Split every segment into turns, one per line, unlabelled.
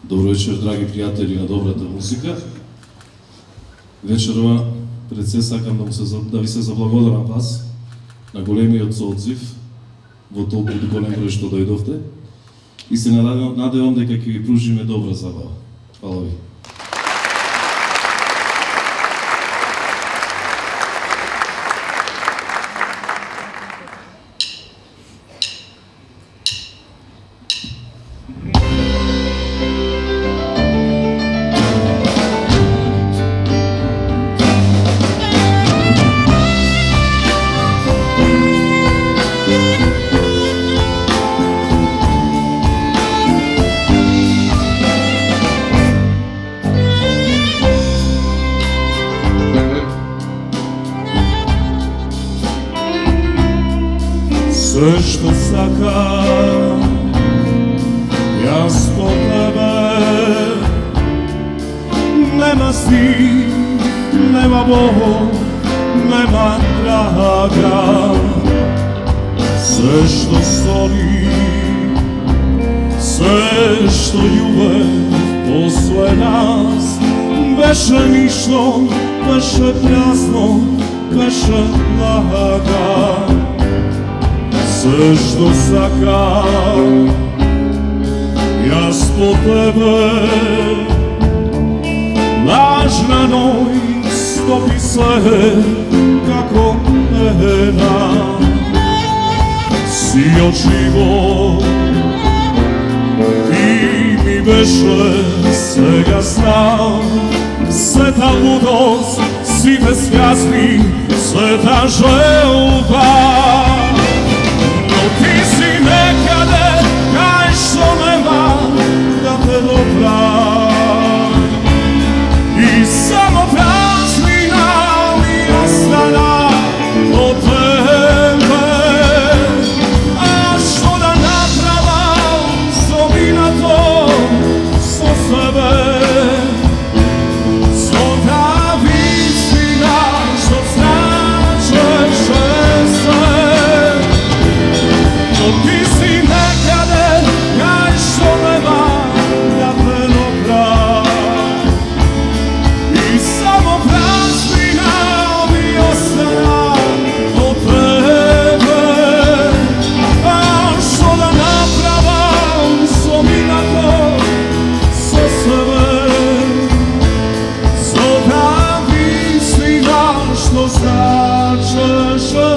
Добро вечер, драги пријатели на добрата музика. Вечерва пред се сакам да ви се заблагодарам вас на големиот соодзив во толку голем број што дојдовте и се надевам дека ќе ви пружиме добра забава. Фала ви.
Sve što sakam, јас по тебе, нема стих, нема Бог, нема трага. Sve što stoji, sve što љубев после нас, беше ништо, беше празно, беше лага. Sve što sakam, јас по тебе, lažna noć stopi se kako pena. Si od život, ti mi беше svega znam, sve ta ludost, svi bezvjasni, sve ta želba. Ti si nekade kaj što nema da te dopravim i samo praznina mi ostana od tebe. A što da napravam zovi na to so sebe, so ta visina što značeš sve. Ti si nekade kaj što nema da te dopravim i samo praznina mi ostana od tebe. A što da napravam zovi na to so sebe, so ta visina što značeš sve.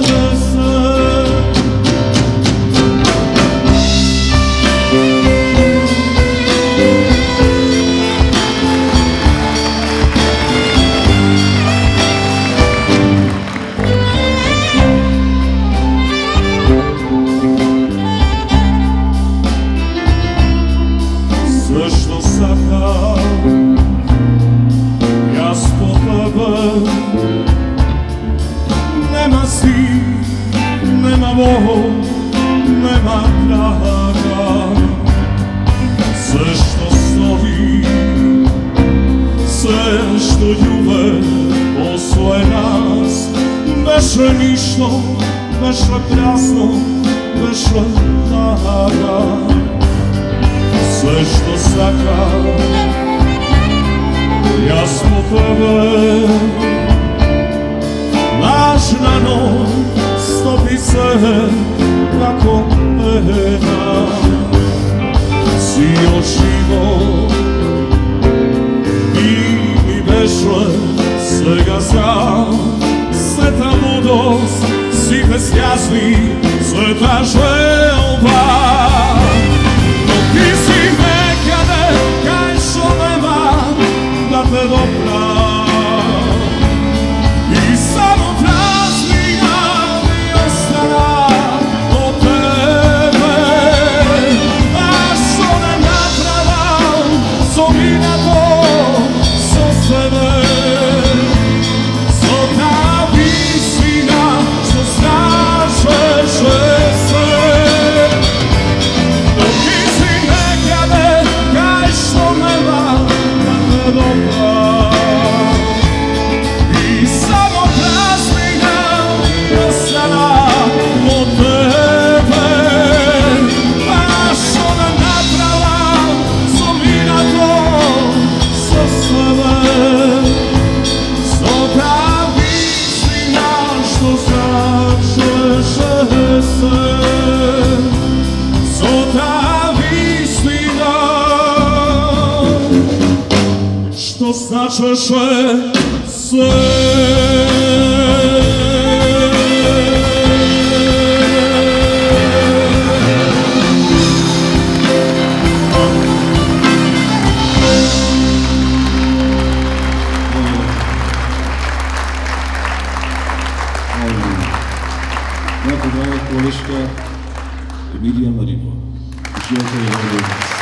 Sve što sakam, јас по тебе, нема стих, нема Бог, нема трага. Sve što stoji, sve što љубев после нас, беше ништо, беше празно, беше лага. Sve što sakam, јас по тебе, lažna noć stopi se kako pena. Si od život, ti mi беше svega znam, sve ta ludost, svi bezvjasni, sve ta želba. Ti si nekade kaj što nema da te dopravim i samo praznina mi ostana od tebe. A što ne napravam zovi na to so sebe, so ta visina što značeš sve. češe se.
Моята драга колешка Емилија Маринова. Живеете ја овде у нас.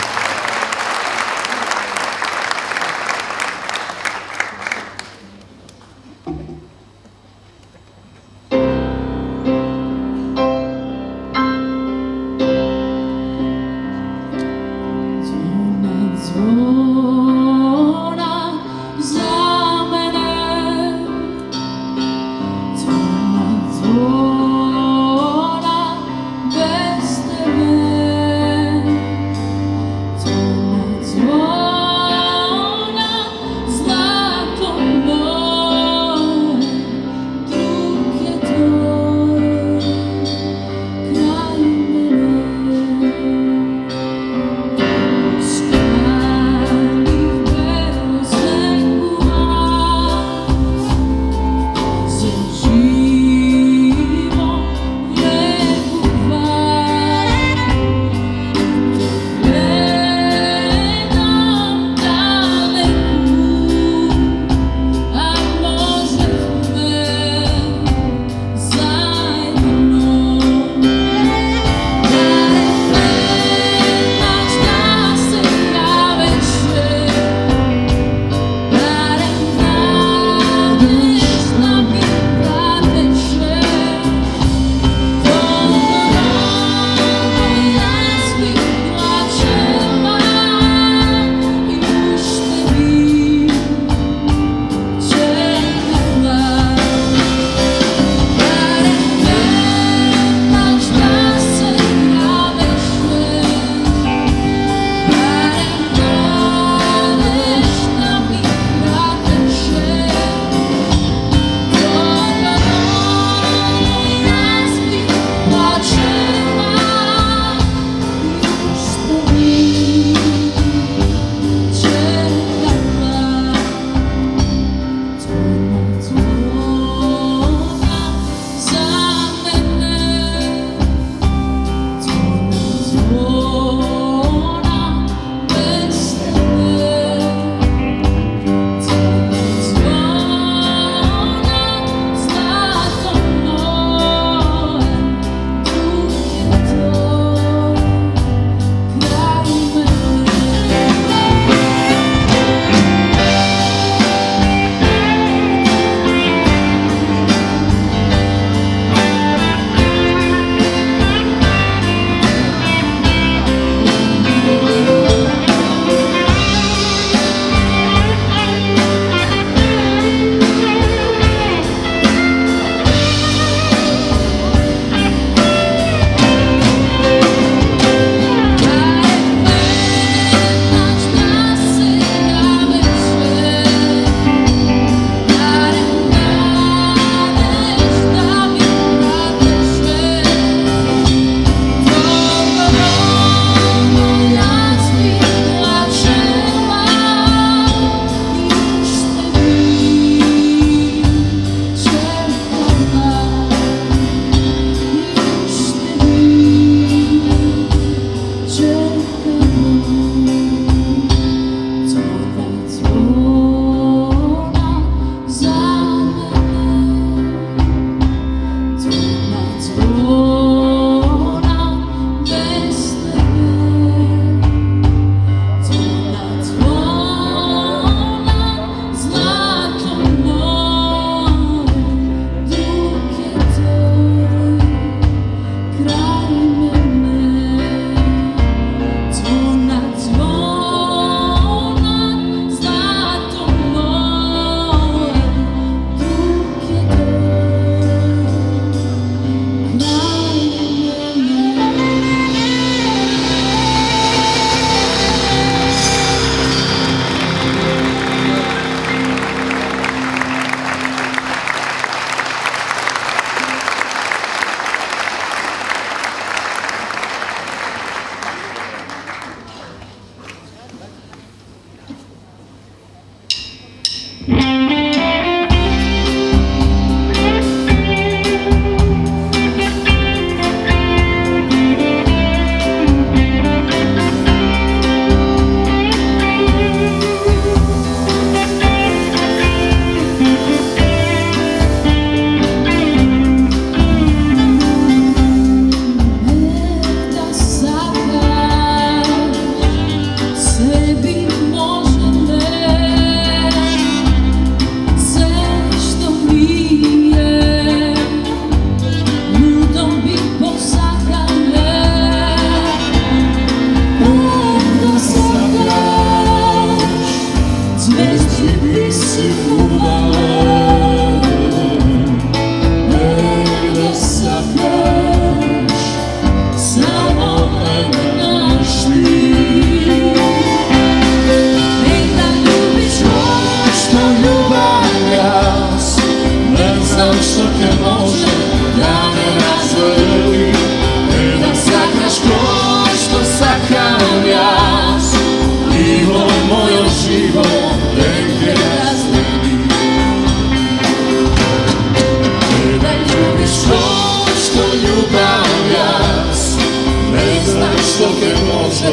znam što te može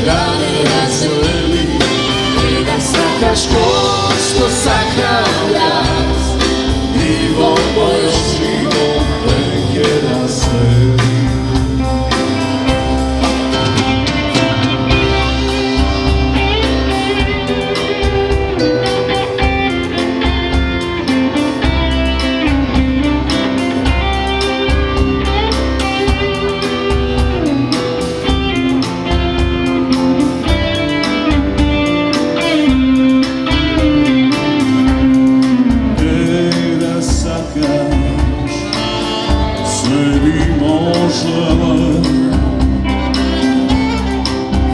rane razveli, ne da sakaš ko što sakao jas, divom mojom živom neke razveli.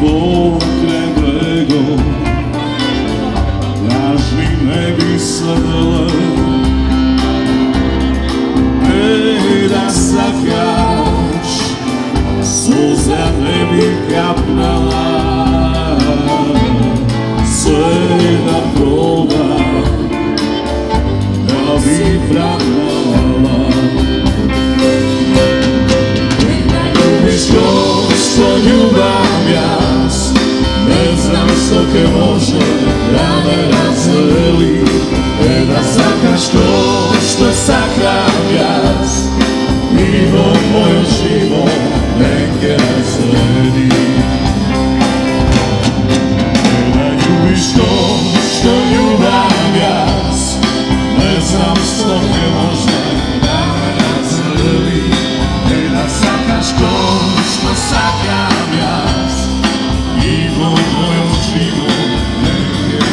Pokraj bregom laži ne bi srdele, da sakaš suza ne bi kapnala, sve da proba da bi pravnala. Što ljubav jas, ne znam što te može da me razveli, da sakaš ko što sakram jas, nivom mojom živom neke razveli. Da ljubiš to što ljubav jas, ne znam što te može da me razveli, da sakaš ko što sakram jas, nivom mojom živom neke razveli.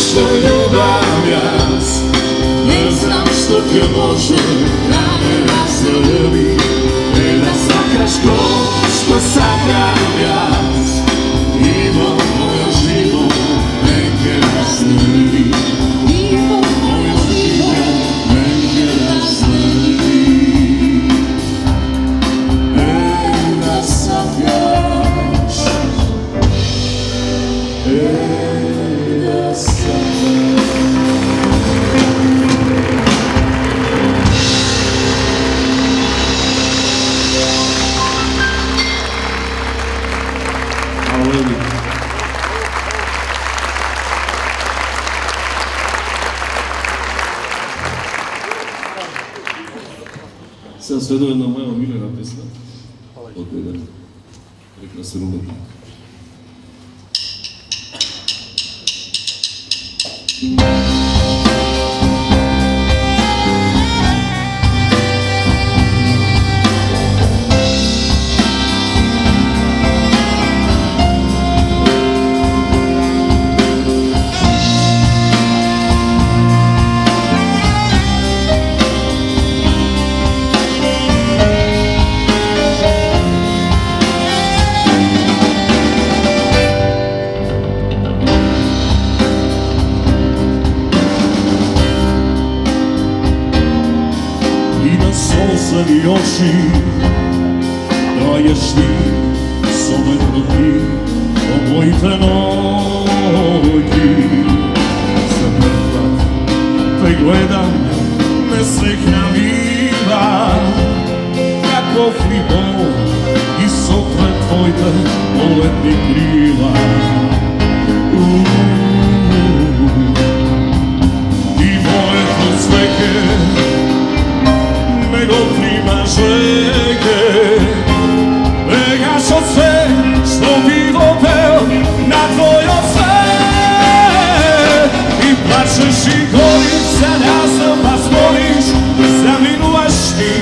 Što ljubav jas, ne znam što te može da me razveli, da sakaš ko što sakram jas, nivom mojom živom neke razveli, nivom mojom živom neke razveli. Da sakaš, da sakaš.
Сега следува една моја омилена песна од еден прекрасен уметник.
Solzeni oči daješ ti sobe drugi o mojite noći. Za mrtvav te gledam, me srećna biva, kako flibo i sokle tvojte poletni krila. I moje to sveke nego prima želje, begaš od sve što bilo peo na tvojo sve i plačeš i goriš za nas, pa sporiš za minulošti,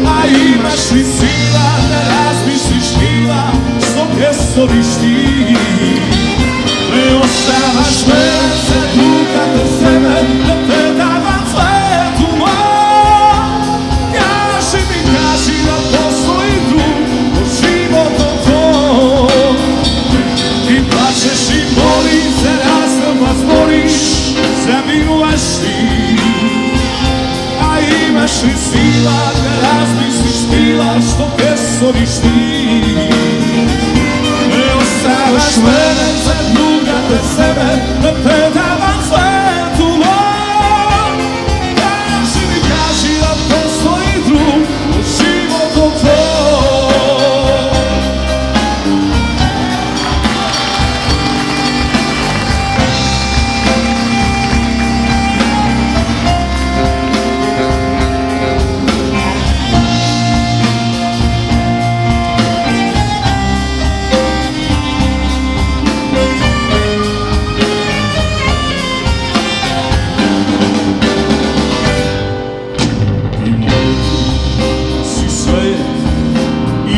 a imaš li sila da razmisliš mila što pjestoriš ti. plačeš i boliš se, razloma zboriš za minulašti. A imaš li sila da razmisliš bila što pesoriš ti? Ne ostavaš mene za druga te sebe, da predavam svetu moj. Kaži mi, kaži da postoji drug u životu tvoj.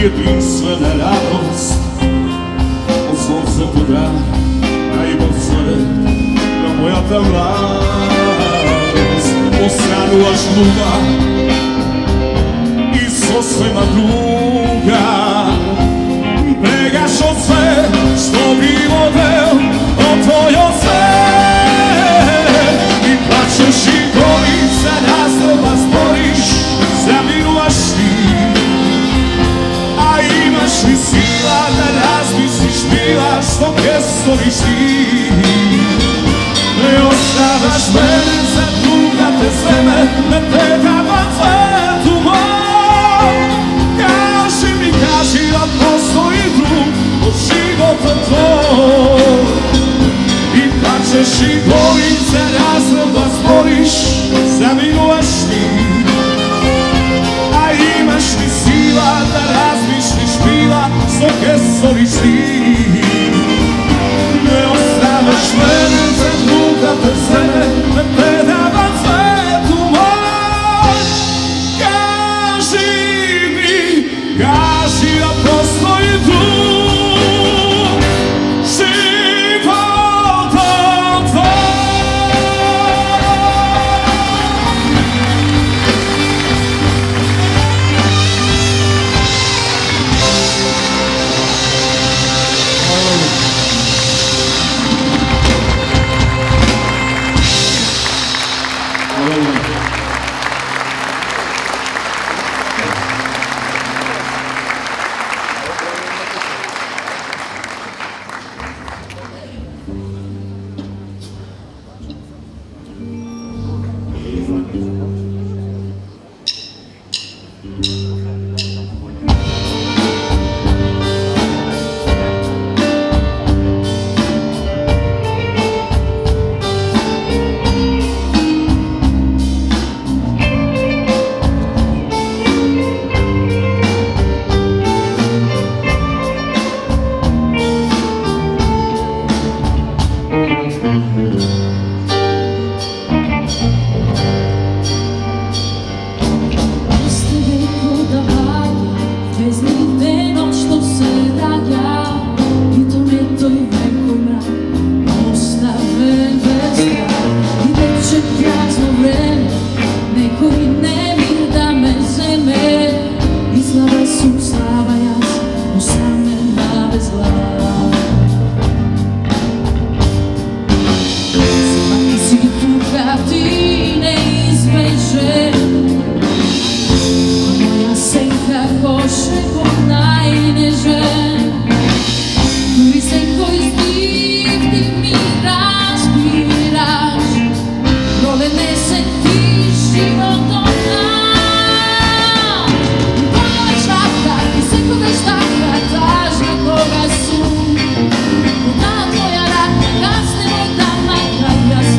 Jedinstvena radost, od suncetu dan, najbolje da moja ta mladost osranula žluga i sosvema druga. Begaš od sve što bilo del, od tvojom sve i plačeš i goriš, za razloga zboriš, zaminulaš ti. Imaš li sila da razmisliš bila što pestoriš ti? Ne ostavaš mene za druga te sveme, ne predavam svetu moj. Kaži mi, kaži da postoji drug od života tvoj. I plačeš i boliš za razloga zboriš, zaminulaš ti. A imaš li sila da razmišljiš bila što pesoriš ti? Ne ostavaš mene za druga te sebe, ne predavam svetu moj. Kaži mi, kaži da postoji drug života tvoj.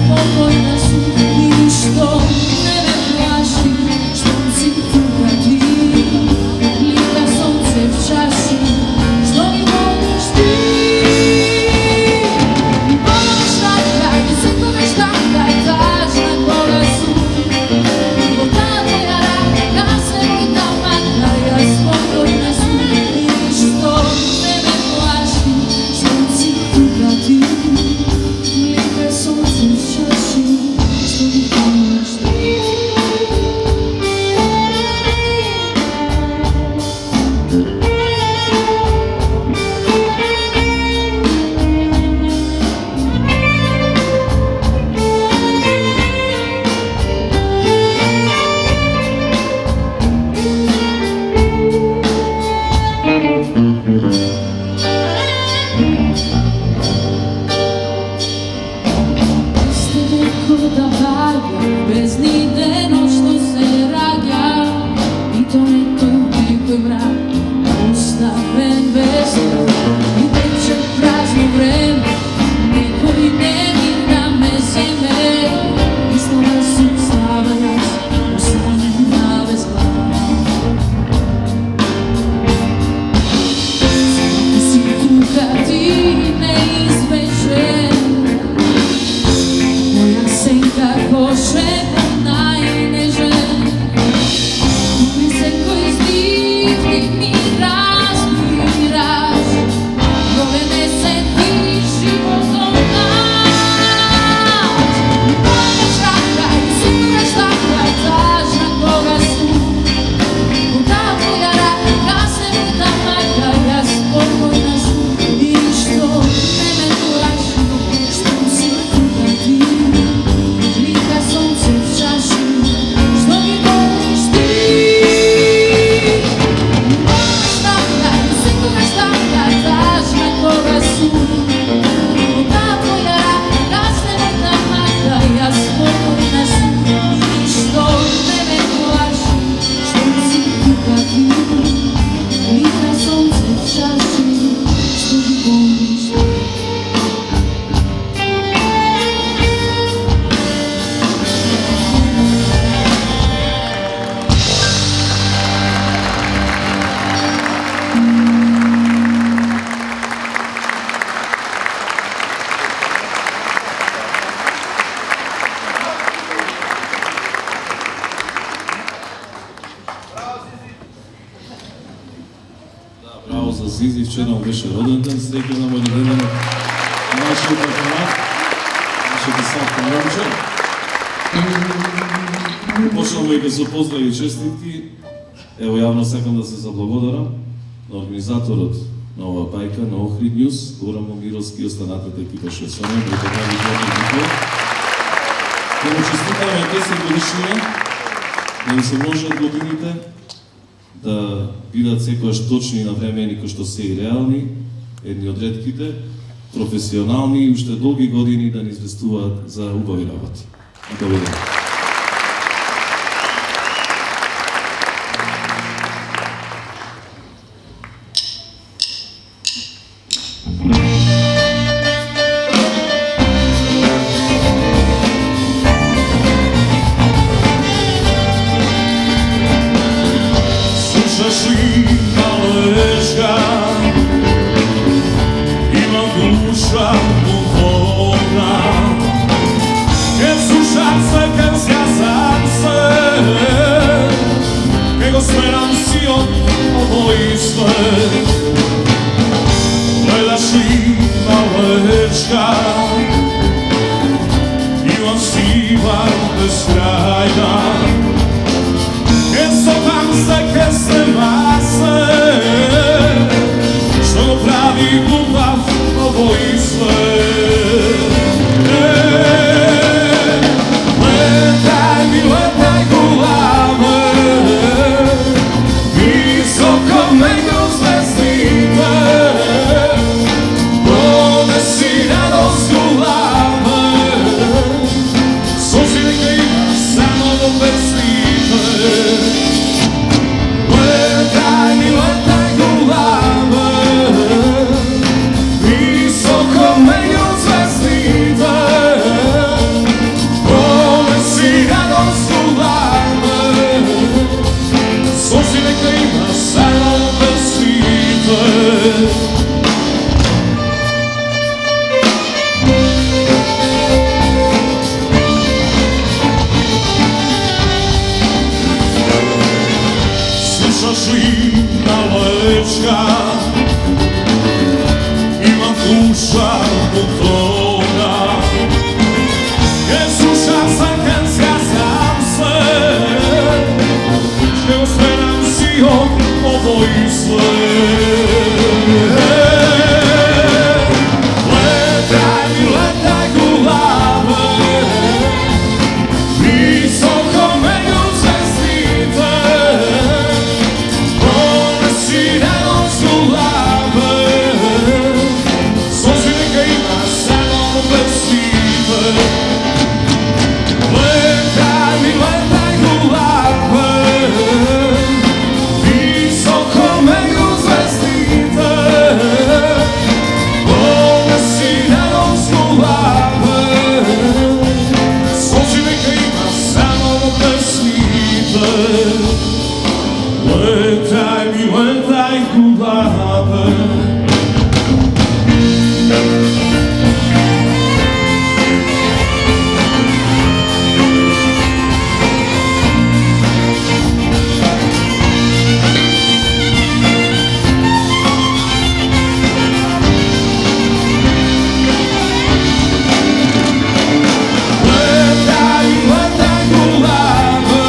Spokojna su звездни дено што се раѓа и то не туди кој мрак оставен без и тече празно време некој немир да ме земе и снова сустава јас останена без глава си тука ти неизбежен моја сенка кошета најнежен при секој здив ти ми разбираш дole не сетиш животом наш моја штака и сигурна штака тажна кога су кога твоја рака касне ми да мака јас спокојна су и што не ме плаши што си тука ти лика сонце в чаши што ми волиш ти моја штака и сигурна штака тажна кога су кога твоја рака касне ми да мака јас спокојна су и што не ме плаши што си тука ти лика сонце в чаши што ми волиш ти
Браво за Зизи, вчера му беше роден ден, среќа на мој роден ден. Нашиот патронат, нашето сладко момче. Почнавме и со поздрави и честитки. Ево јавно сакам да се заблагодарам на организаторот на оваа бајка, на Охрид Нјуз, Горан Момировски и останатата екипа што е со мене, да му честитаме 10 годишнина, да им се можат годините, да бидат секојаш точни и навремени кои што се и реални, едни од ретките, професионални и уште долги години да ни известуваат за убави работи. Благодарам.
Slušaš li maleška, ima duša uporna, che slušarse, che zjazarse, che go sperancijom obojistve. Gledaš li maleška, ima siva beskrajna, che sotanze, che se mase, što go pravi ljubav obojistve. Letaj mi, letaj glave, visoko nego zvezdi Letaj kulawe. Letaj kulawe.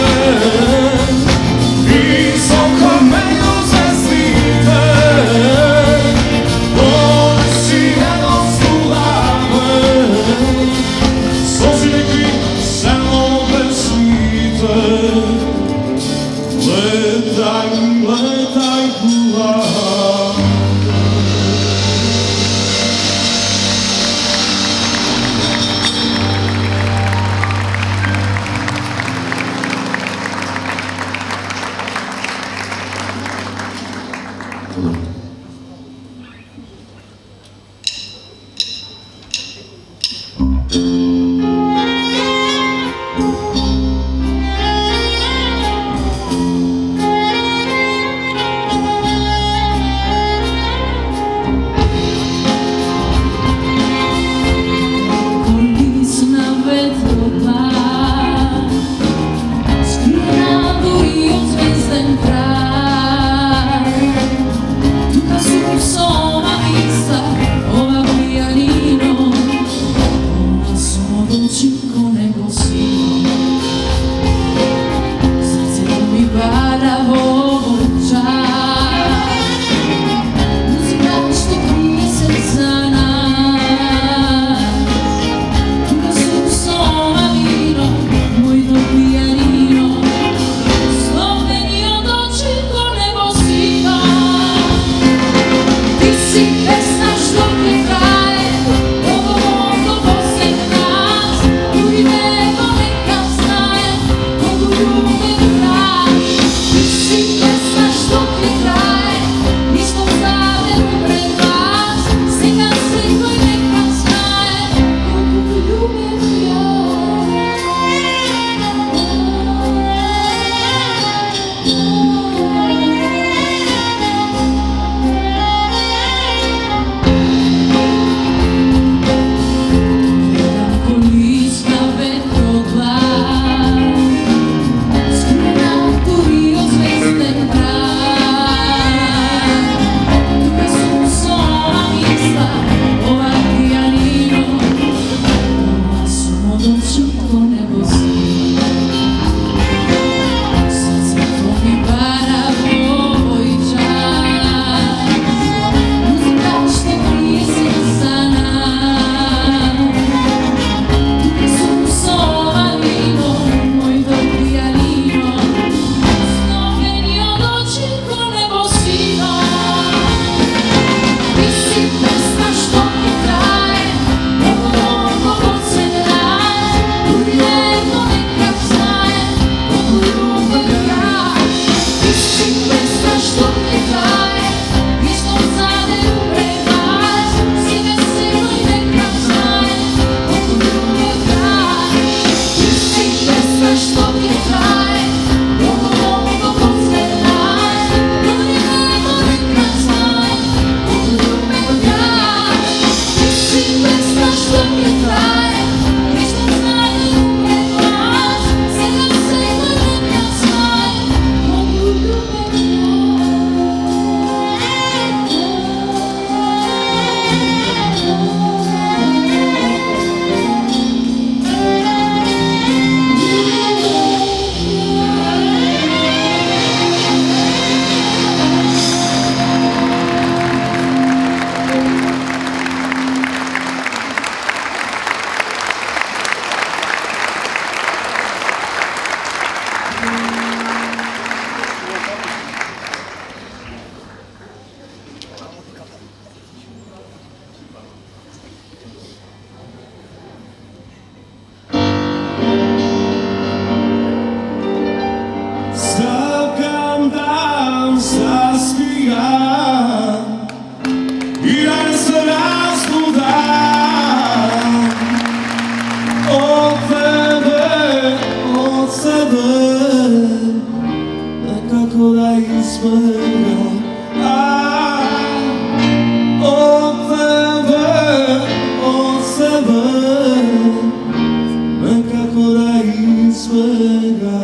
свега.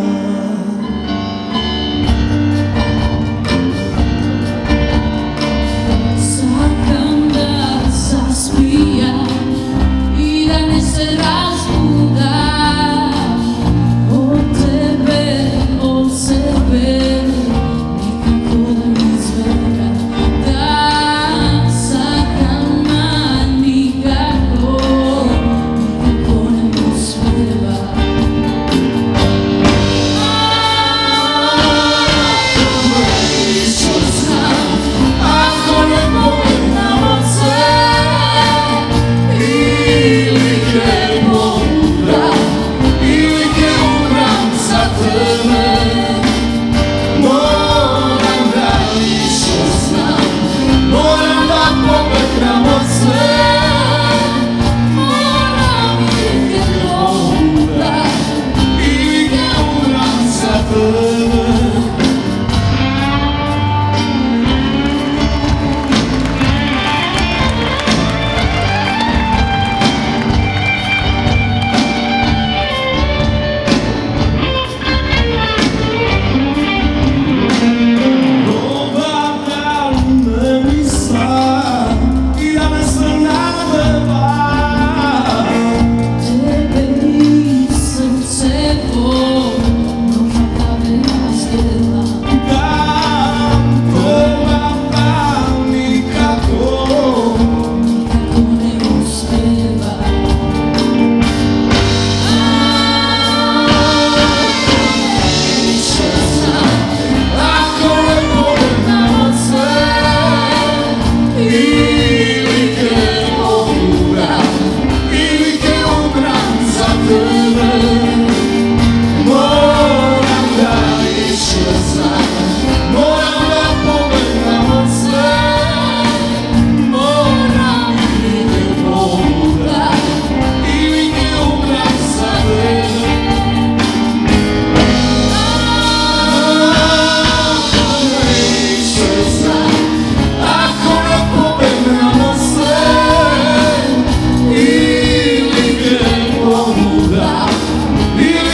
Сакам да заспијам и да не се разбудам од тебе, од себе, никако да ми избегам. Да сакам, а никако, никако не ми успева.
Ako ne pogledam od sve ili ke umram za tebe, moram da više znam, moram da pobegnem od sve,
Moram ili ke umram
ili ke umram za tebe.
Тебе и срце полно фатале раздела. Никако не успева. Više znam,
Ako ne pogledam od sve ili ke umram za tebe, moram da više znam, moram da pobegnem od sve, moram ili ke umram za tebe. Ako ne pobegnem od sve ili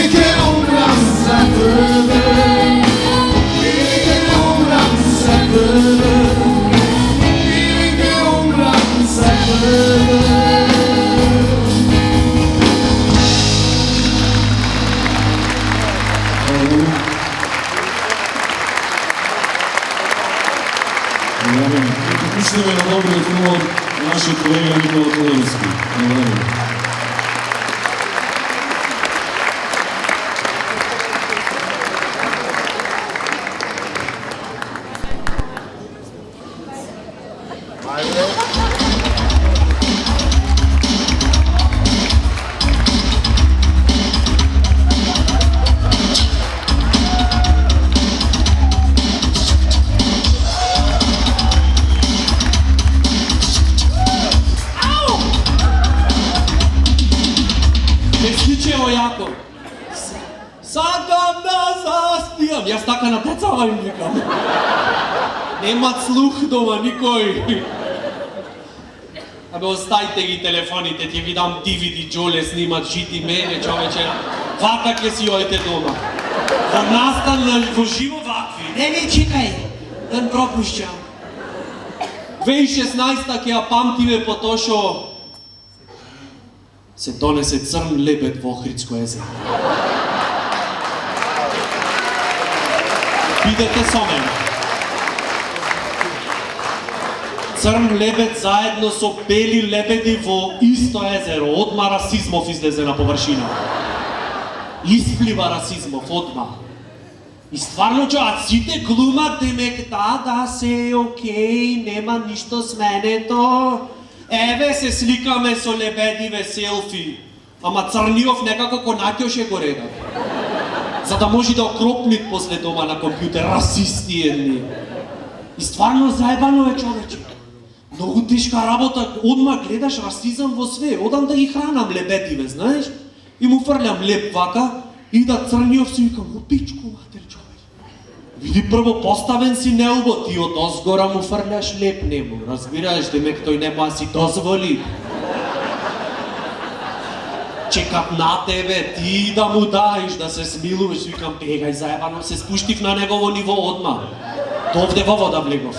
ke umram za tebe, ili ke umram za tebe, ili ke umram za tebe.
Пуштаме на добриот умор нашиот колега Никола Тодоровски. Благодарам.
Изключено јако. Сакам да заспијам. Јас така на децава им викам. Немат слух дома никој. Абе, оставите ги телефоните, ќе ви дам DVD Джоле снимат жити мене, човече. Вака ќе си ојте дома. Во настан во живо вакви. Не чекај, да пропушќам. 2016 ќе ја памтиме по тоа што се донесе црн лебед во Охридско езеро. Бидете со мене. Црн лебед заедно со бели лебеди во исто езеро. Одма расизмов излезе на површина. Исплива расизмов одма. И стварно чоат сите глумат демек да се окей, нема ништо сменето. Еве се сликаме со лебедиве селфи. Ама Црниов некако конаќоше го редат. За да може да окропнит после дома на компјутер, расисти едни. И стварно заебано е човече. Многу тешка работа, одма гледаш расизам во све, одам да ги хранам лебедиве, знаеш? И му фрлям леб вака, и да Црниов си викам, о пичку матер човече. Види прво поставен си неубо, ти од озгора му фрляш леп нему, разбираш, демек тој нема си дозволи. чекат на тебе, ти да му даеш, да се смилуваш, викам, бегај заебано, се спуштив на негово ниво одма. Довде во вода влегов.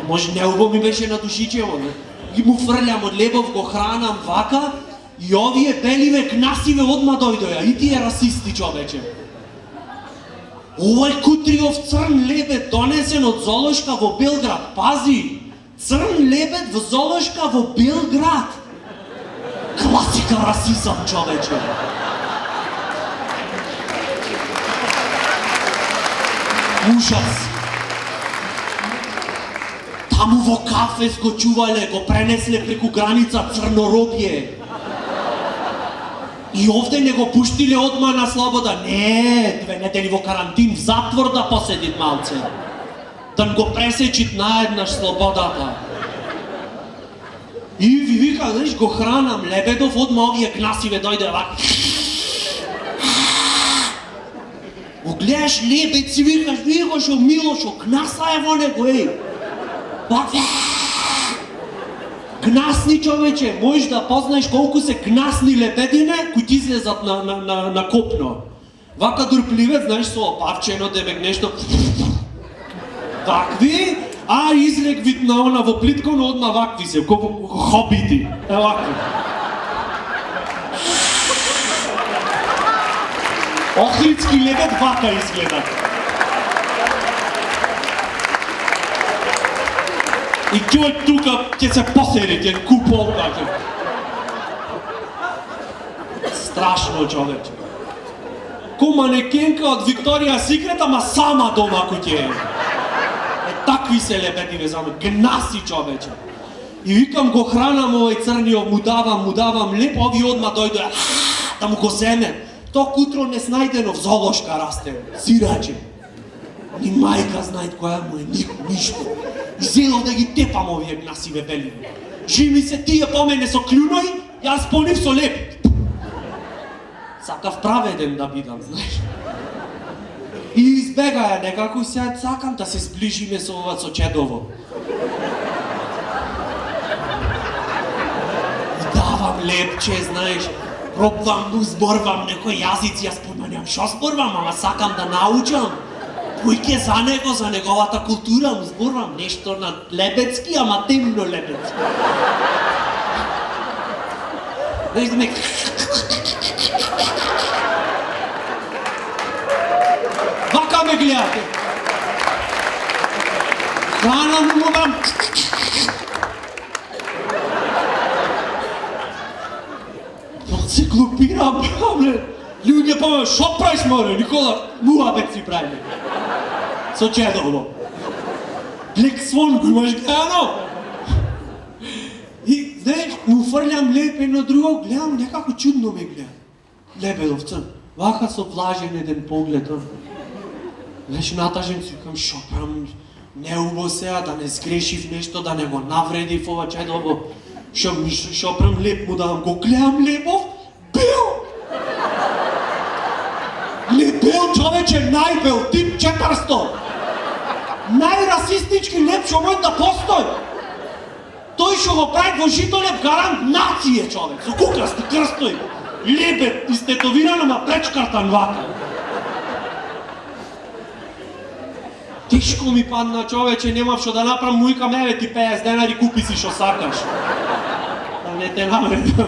Може неубо ми беше на душичево, не? Ги му фрлям од лебов, го хранам вака, и овие беливе кнасиве одма дојдоја, и тие расисти, човече. Овој кутриов црн лебед донесен од золошка во Белград, пази! Црн лебед во золошка во Белград! Класика расизам, човече! Ужас! Таму во Кафес го чувале, го пренесле преку граница црноробје. И овде не го пуштиле одма на слобода. Не, 2 недели во карантин, в затвор да поседит малце. Да го пресечит наеднаш слободата. И ви вика, знаеш, го хранам лебедов, одма овие кнасиве дојде вака. Го гледаш лебед, си викаш, шо Милошо, кнаса е во него, еј. Вака. Кнасни, човече, можеш да познаеш колку се кнасни лебедине кои ти излезат на копно. Вака дурпливец, знаеш, со опавчено дебек нешто. Вакви, а излег вид на она во плитко, но одма вакви се, како хобити. Е вакви. Охридски лебед вака изгледа. И тој тука ќе се посери, ќе куполка. Страшно, човече. Ко манекенка од Викторија Секрет, ама сама дома куќе е. Такви се лебедиве за мене, гнаси, човече. И викам, го хранам овој црниот, му давам леп, ови одма дојде, да му го земем. Ток утро неснајдено в золошка расте, сираче. Ни мајка знајт која му е, ништо. Изедов да ги тепам овие гнасиве беливи. Жими се тие по мене со клюној, јас по нив со леп. Сакав праведен да бидам, знаеш. И избегаја некако, сега сакам да се сближиме со ова со Чедово. И давам лепче, знаеш, пробвам, зборвам некој јазици, јас поманјам шо зборвам, ама сакам да научам. Кој за него, за неговата култура, му зборвам нешто на лебедски, ама темно лебедски. Знаеш да ме... Вака ме гледате. Хранам му дам. Се глупирам, брабле. Луѓе помаа, шо правиш, море, Никола? Муабет си правиме. Со Чедово. Блек Свон го имаш гледано? И, знаеш, му фрлям леп едно друго, гледам, некако чудно ме гледа. Лебедов црн. Вака со влажен еден поглед. Знаеш, натажен си, викам, шо правам, не убо сега, да не сгрешив нешто, да не го навредив ова Чедово. Шо правам, леп му давам, го гледам лепов, бел! Лебел, човече, најбел, тип 400! Најрасистички леп шо може да постои! Тој шо го прави во Житолеп гарант нација, човек, со кукрасти крстови. Лебед, истетовирано, ма пречкартан вака. Тешко ми падна, човече, немав шо да направам, му викам, еве ти 50 денари, купи си шо сакаш. Да не те навредам.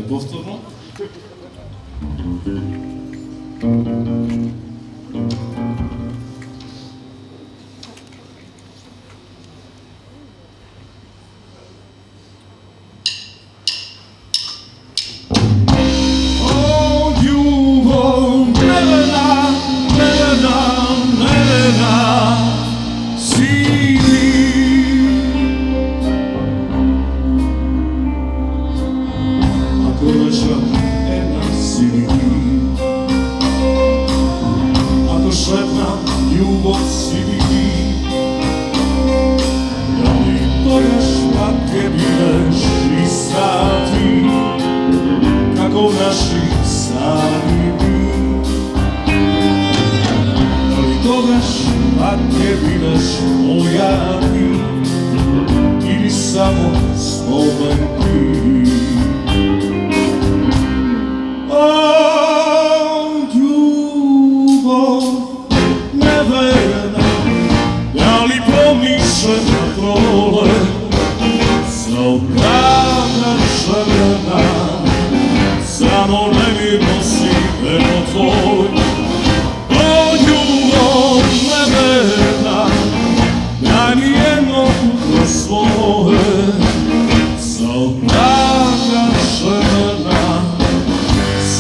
повторно.
Oh, ljubav melena si ti.
Ako naša jedna si ti,
Ako šetna ljubav si ti, da li tojaš patke bileš i sati, kako naši sami mi. Da li tojaš patke bileš moja ti, ili samo spomen ti. Da li promišljam na prole za opravdan žrna, samo nemirno si veno tvoj. O ljubav neverna, daj mi jedno utro svoje za opravdan žrna,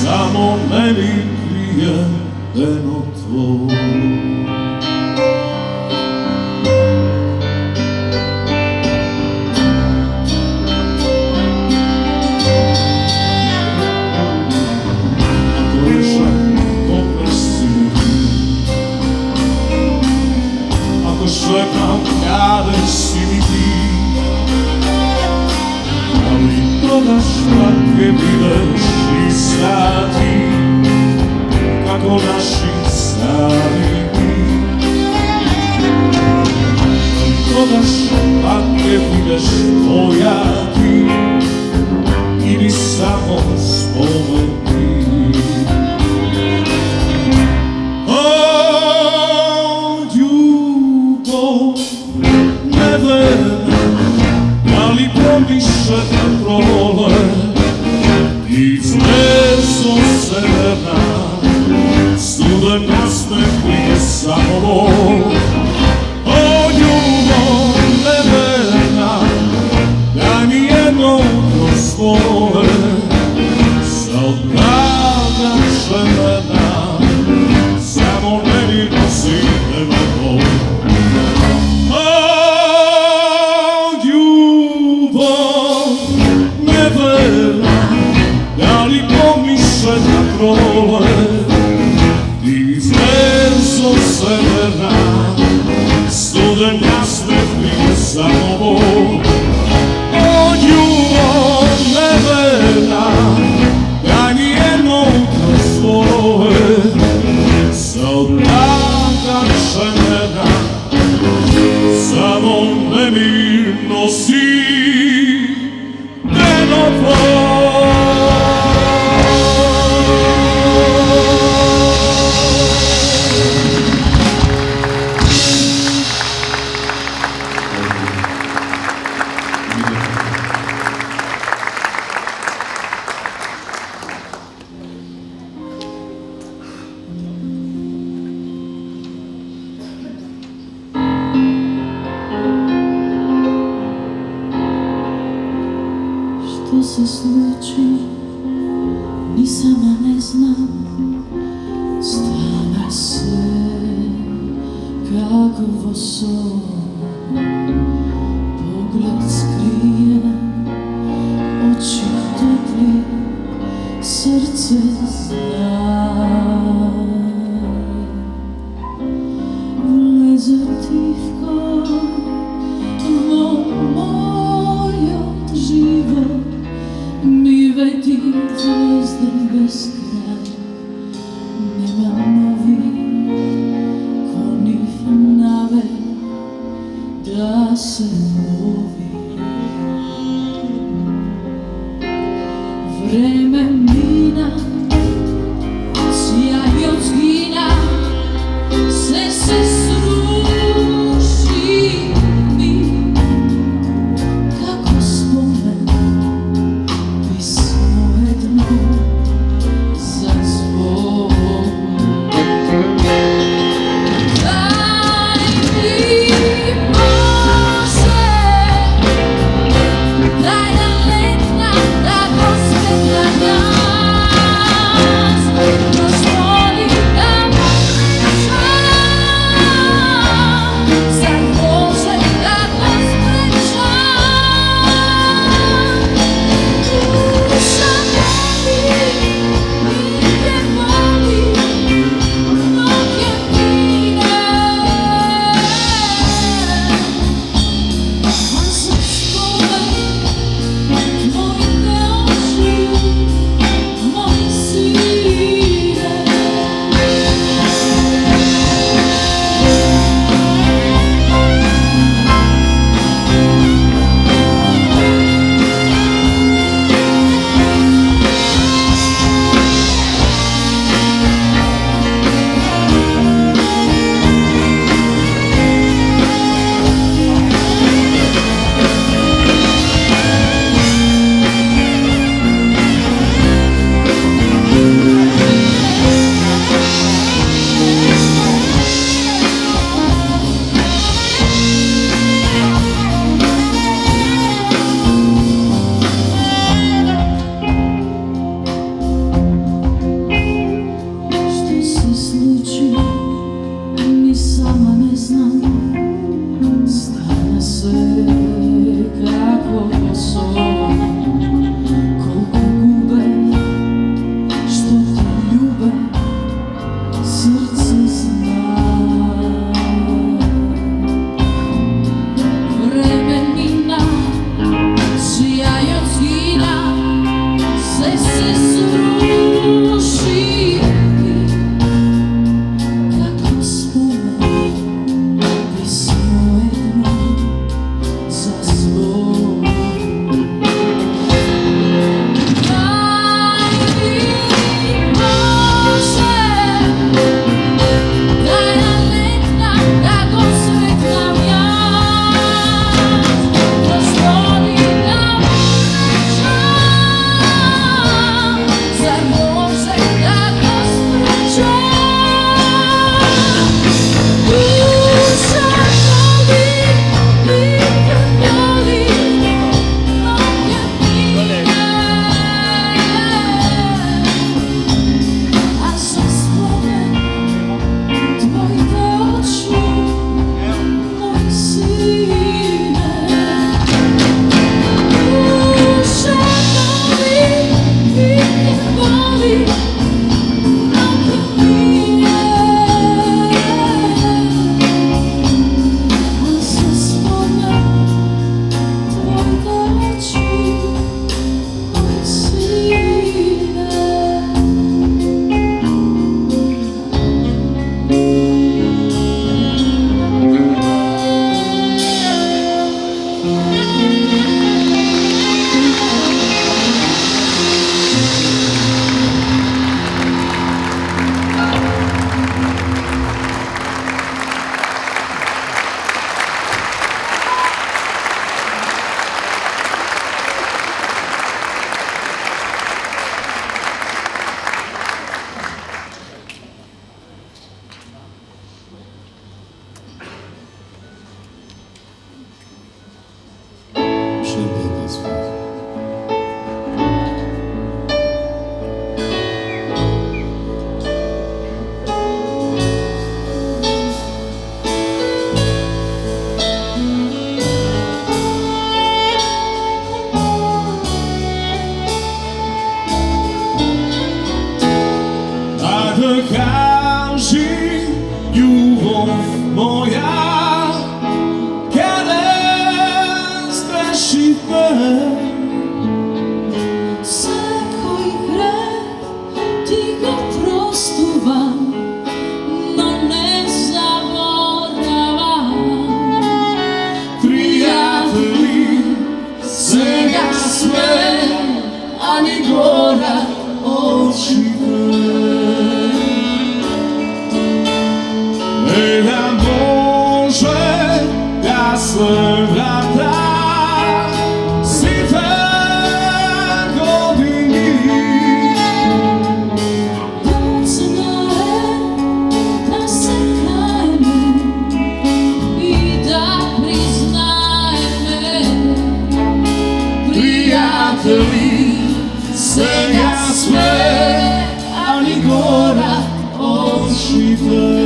samo ne mi krije veno tvoj. Šlepam kada si mi ti, ali dodaš patke bileš i sati, kako naši stari mi. Ali dodaš patke bileš moja ti, ili samo spomen ti. Da li promišljam na prole i zvezdo severna, studen nasmeh lije samo. O ljubav neverna, daj mi jedno utro svoje za opravdan žrna, samo ne mi nosi neverno. Da li pomišljam na prole i zvezdo severna, studen nasmeh lije samo. O ljubav neverna, daj mi jedno utro svoje za opravdan žrna, samo nemirno si veno tvoj.
Što se sluči, ni sama ne znam. Stvara se kakovo so, pogled skrije, oči topli, srce zna. Uleze tihko vo moj život, mi veti zvezde bez kraja, nema novi ko ni nave da se lovi. Vreme mina, sjaj od zgina, sve se sruši mi, kako spomen pismo je
sve, ani gora od žive. Da može da se vrata sive godini.
Docna je da se kajme i da priznaje me.
Prijatelji, svenja sve, ani gora od žive.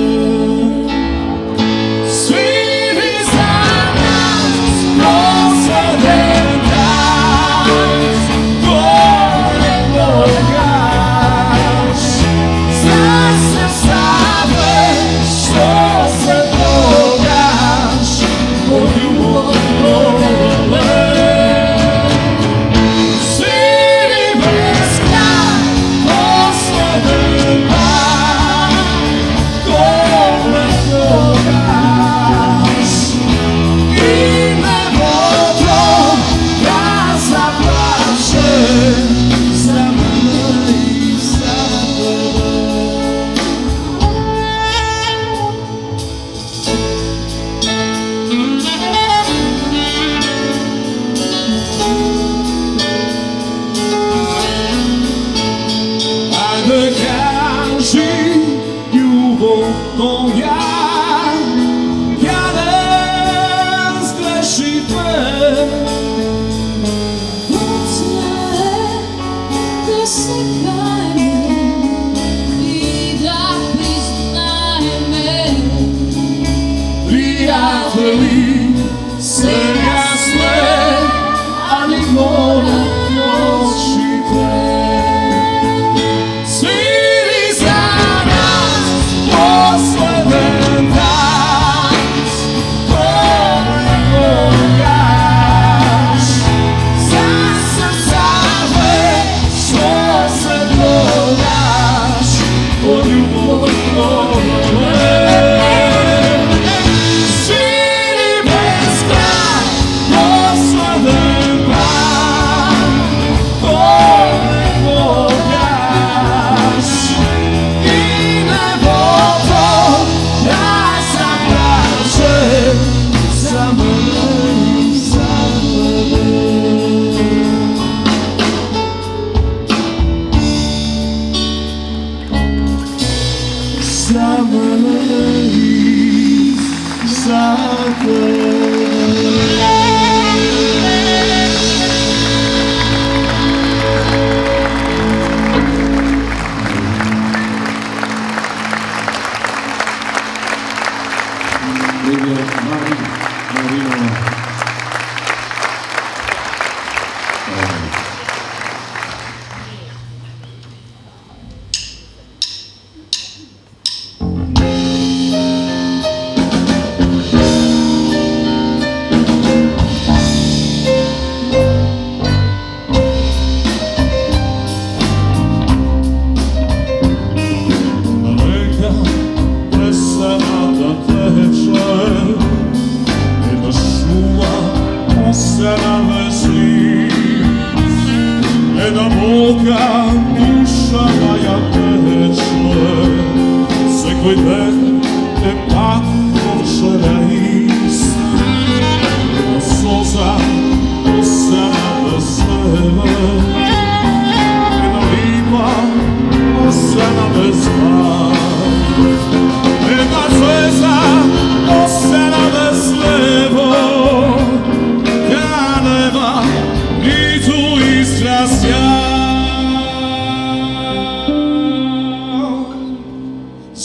Moja, kada zgreši te.
Docna je da se kajme i da priznaje me.
Prijatelji, svenja sve, ani gora od žive.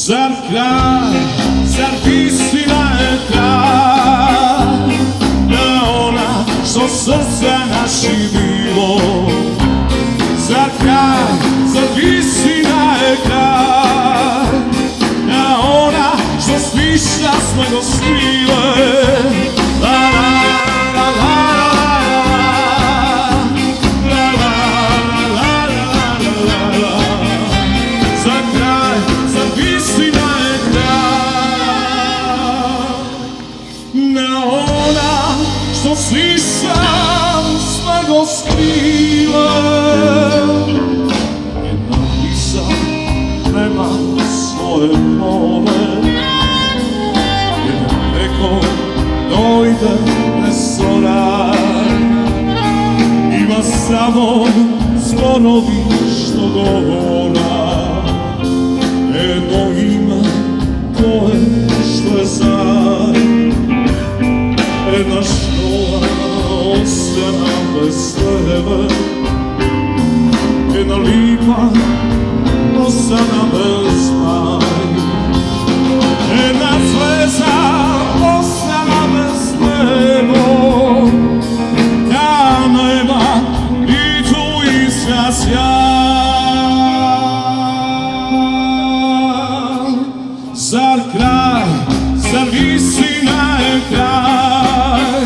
Zar kraj, zar istina je kraj, da ona što srce naši bilo. Zar kraj, zar istina je kraj, da ona što smišlja smo go svile. La la la la la la la la la la. Za kraj, za istina je kraj, na ona što slišam svego go skrile. Jedna pisa nema svoje more, jedan preko dojde bez oraj. Ima samo zvonovi što govora, jedno ime koje što je zaj. Jedna škola osjana bez tebe, jedna lipa osjana bez maj. Jedna zvezda osjana bez nebo, ta nema i tu istra sjaj. Zar kraj, zar visina je kraj,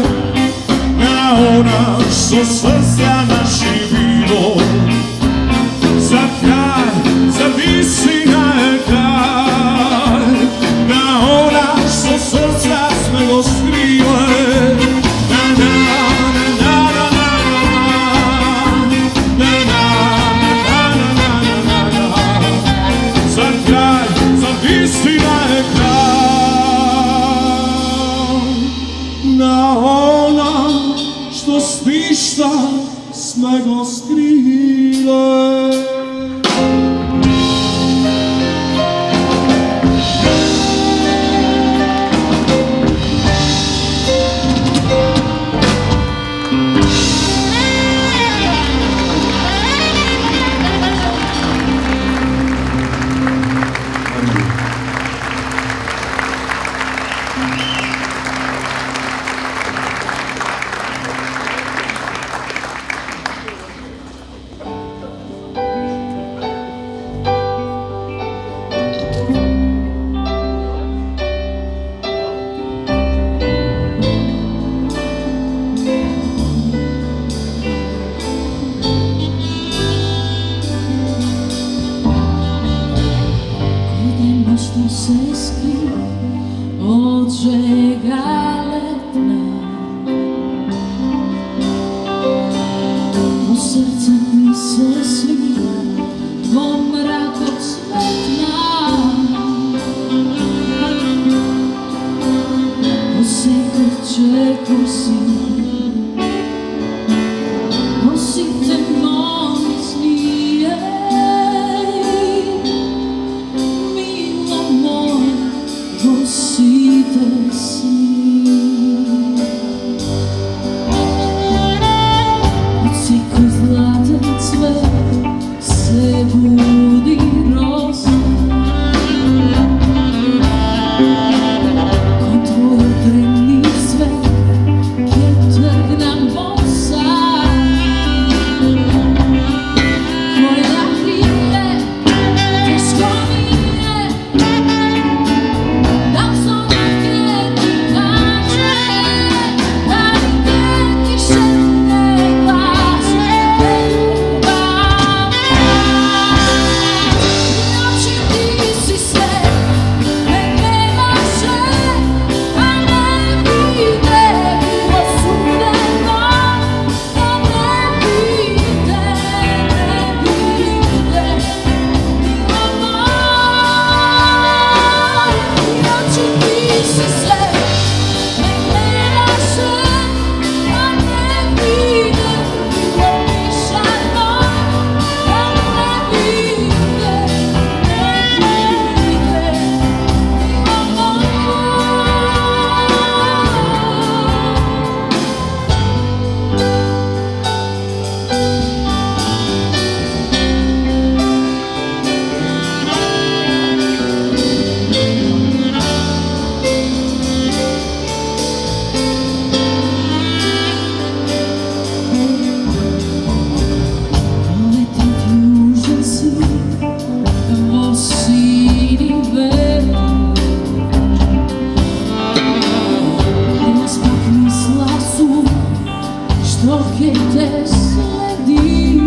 na ona što srca naši bilo. Zar kraj, zar visina je kraj, na ona što srca smelo skrile. Istina je kraj, na ona što svišta sme go skrile.
Što se skri od žega letna, u srce mi se svija tvoj mrak od svetna. Osjetit će osite moj snije. Osite sni, oci koji zlatan cvet se budi rosa, ko tvoj drevni svet kjetak nam bosa. Tvoja krije teško nije,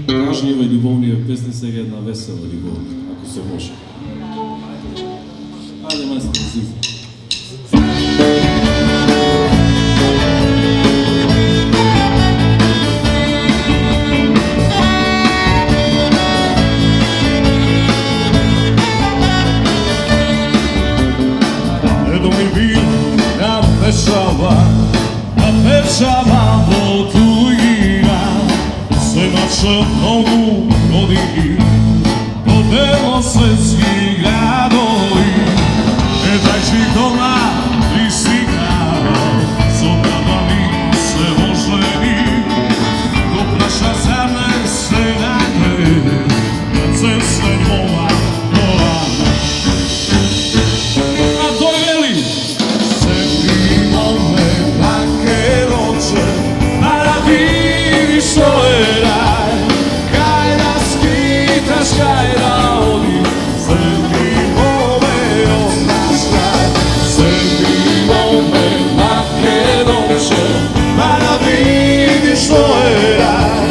Кажниве љубовнија песни сега една весела љубовна, ако се може. Ајде, мајстор, зизи.
Ето ми би на пешава во туѓина, се мача многу години, по дело светски градови, дајчи дома пристигнава, со брадами се ожени, го праша зар не се најде, на цесте моја порана. A toј вели, се имаме пакероče, a da vidiš što je raj, kaj da skitaš, kaj da odiš, sebi mome ostaš kraj. Sebi mome pakeroče, a da vidiš što je raj,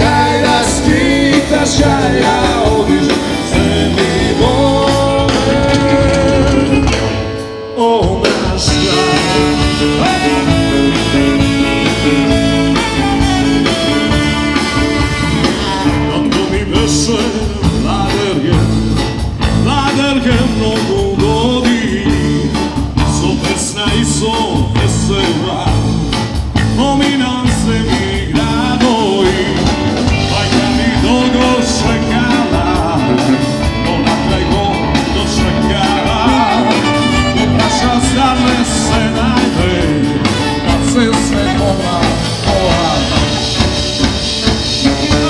kaj da skitaš, kaj da odiš, sebi mome ostaš kraj. Беше ладерке многу години, со песна и со весела, поминам се ми градови, мајка ми долго чекала, но на крај го дочекала, го праша зар не се најде, на цесте моја порана.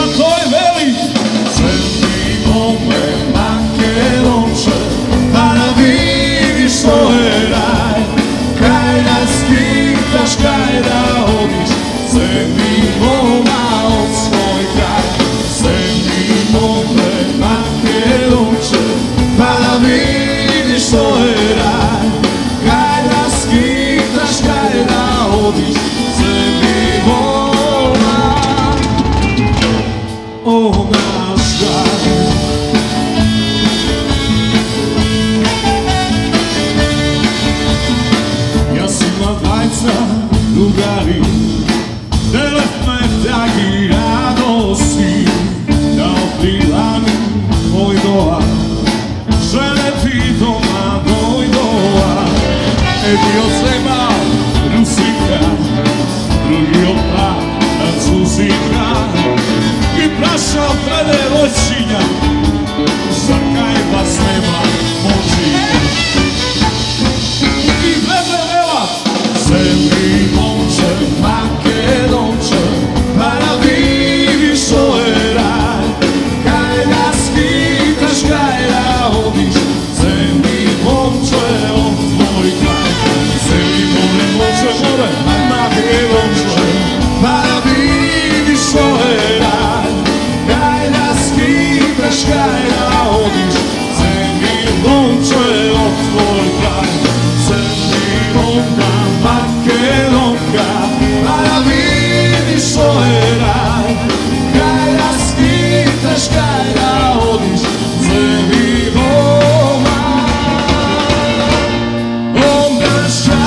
A toј veli, ome makedonče, a da vidiš što je raj, kaj da skitaš, kaj da odiš, sebi moma od svoj kraj. Sebi ome makedonče, a da vidiš što je raj, kaj da skitaš, kaj da odiš, sebi moma od naš kraj. Drugari, delefme taki radosti, da okrila mi moj doa, žele ti doma dojdoa. Edi odsema Rusika, drugi opa Francuzika, i praša pre devojčinja, za kaj vas nema moćnika. I veze vela, sebi momče, makedonče, a da vidiš što je raj, kaj da skitaš, kaj da odiš, sebi momče od tvoj kraj. Sebi more, makedonče, a da vidiš što je raj, kaj da skitaš, kaj da odiš, sebi momče od tvoj kraj. Sebi momka, makedonka, a da vidiš što je raj, kaj da skitaš, kaj da odiš, sebi moma ostaš kraj.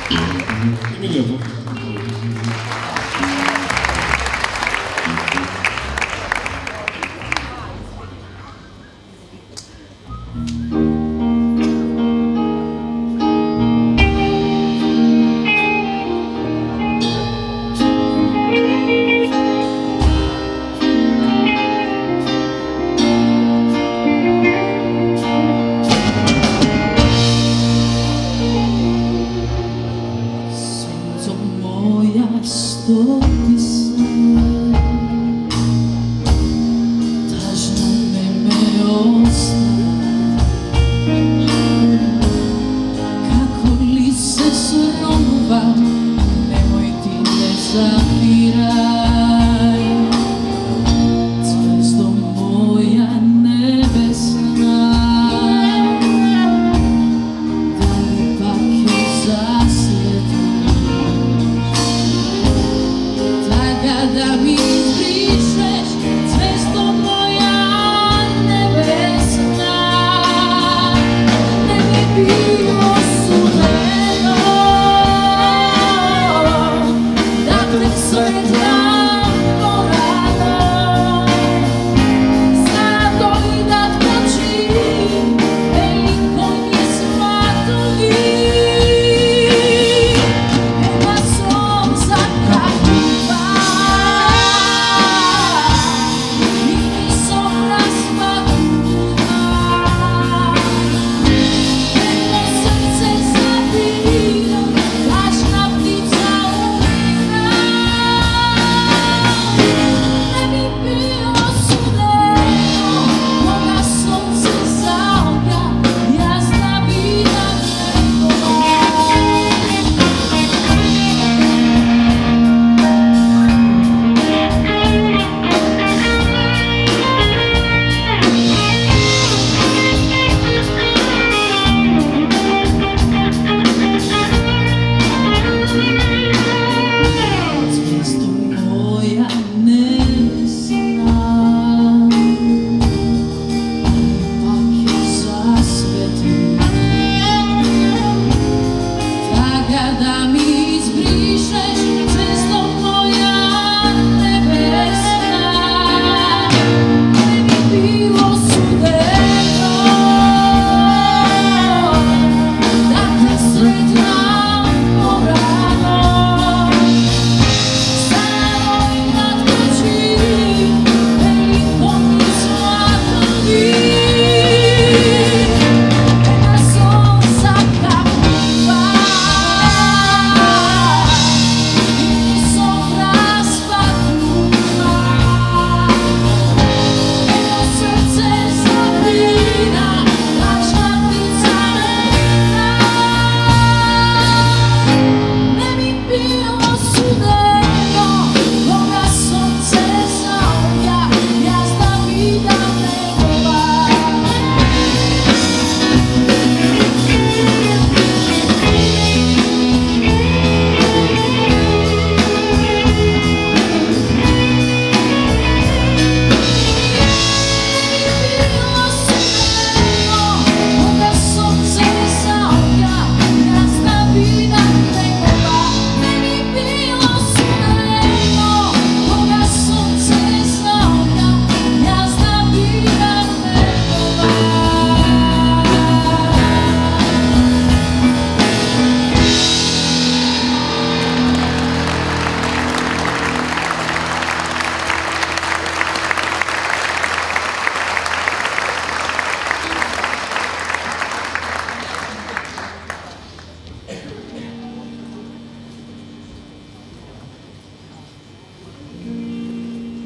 И ми лепо.
moja stopi se, tažna me ostala, kako li se sromba, nemoj ti ne zapiraj, zvijezdo moja nebesna, da li pak je da mi izbrišeš, zvijezdo moja nebesna, ne bi bilo sudeno da te sretnem porano, sada i da tkočim velikoj nesmatovi, nema som zakakva.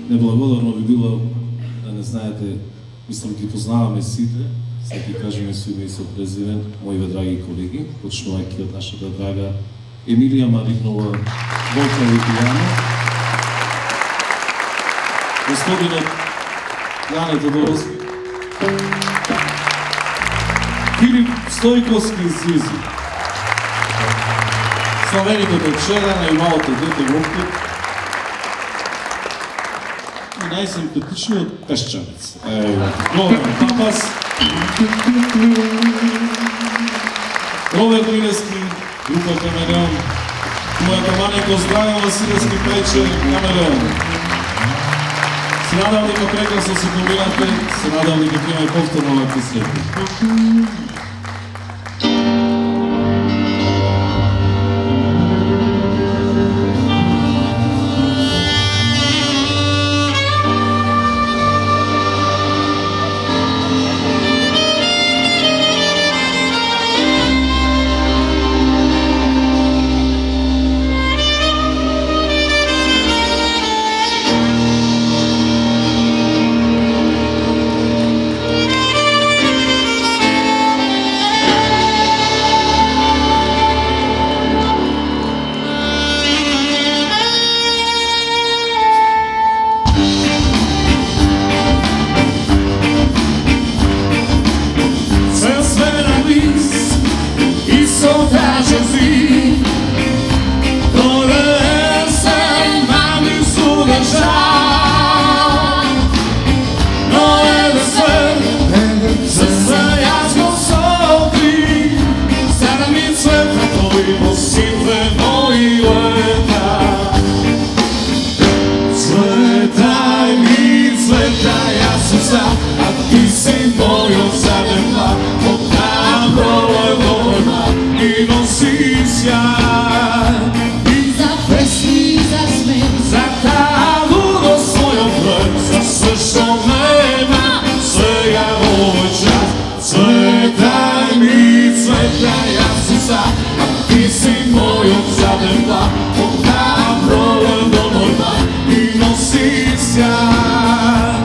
Неблагодарно би било да не знаете, мислам ги познаваме сите, сега ги кажеме со име и со презивен, моите драги колеги, почнувајќи од нашата драга Емилија Маринова, вокал и пијано, господинот Јане Тодоровски, Филип Стојковски Зизи, славеникот од Шедана и малото дете Вовкот, најсимпатичниот пешчанец. Ровен Папас, Ровен Милески, група Камелеон, мојата маленко Здравјан Василевски пејче Камелеон. Се надам дека прекрасно се комбинате, се надам дека ќе имаме повторно лепи среќи.
žal. No jeden sen, srce jasno sotri, sada mi cveta tvoji osipljeno i leta. Cvetaj mi, cvetaj, ja sam sam, a ti si mojom zadeva, odam proledovima i nosi sjaj.
I za pesmi i za smeh,
Za ta ludost svojom vrh, za sve što nema, svega ovoj čas. Cvetaj mi, cvetaj, ja sam sam, a ti si mojom zadeva, odam proledovima i nosi sjaj.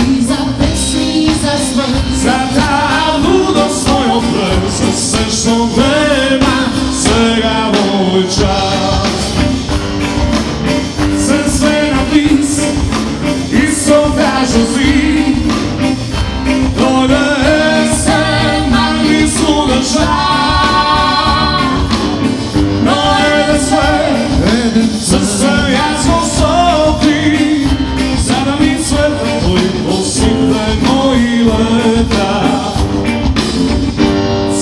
i za pesmi i za smeh,
Za ta ludost svojom vrh, za sve što nema, svega ovoj čas. Sve napis i sondažu zid, dojde se na mislu da žal. No ede sve, srce jasno sotri, sada mi cveta tvoj osipljeno i leta.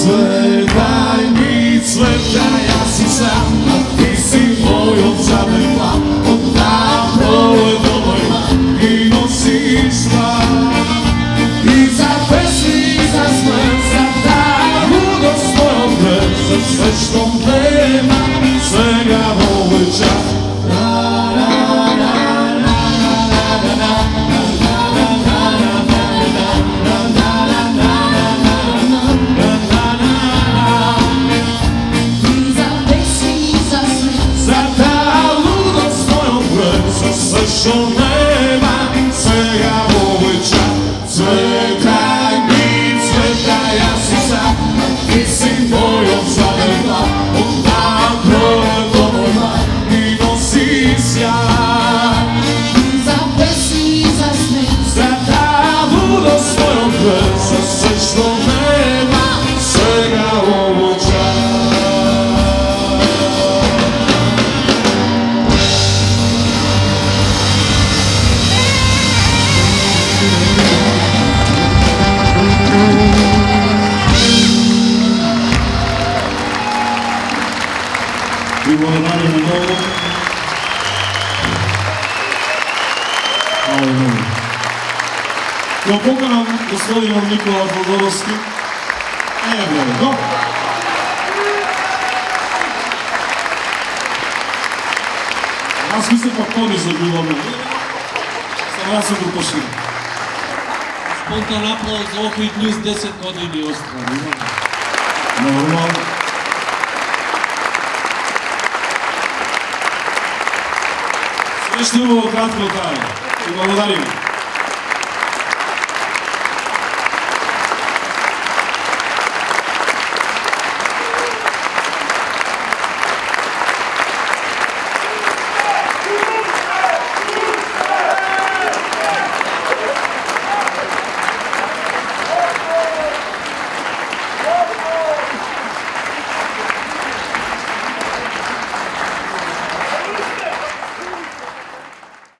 Cvetaj mi, cvetaj, ja si sam, a ti si mojom zadeva, odam proledovima i nosiš svaj. I za pesmi i za smeh, za ta ludost svojom vrh, za sve što nema, svega ovoj čas.
i za pesmi i za smeh,
Za ta ludost svojom vrh, za sve što nema, svega ovoj čas. Cvetaj mi, cvetaj, ja si sam, a ti si mojom zadeva, odam proledovima i nosi sjaj.
i za pesmi i za smeh,
Za ta ludost svojom vrh, za sve što nema, svega ovoj čas.
Ви благодариме многу. Ало, многу. Го поканам господинот Никола Фодоровски. Не е време, но... Аз мислам пак тони за љубовна. Само јас сум го поширил.
Спонтан аплауз за Охрид Ньюс 10 години остра.
Нормално. Све што убаво кратко трае. Ви благодариме.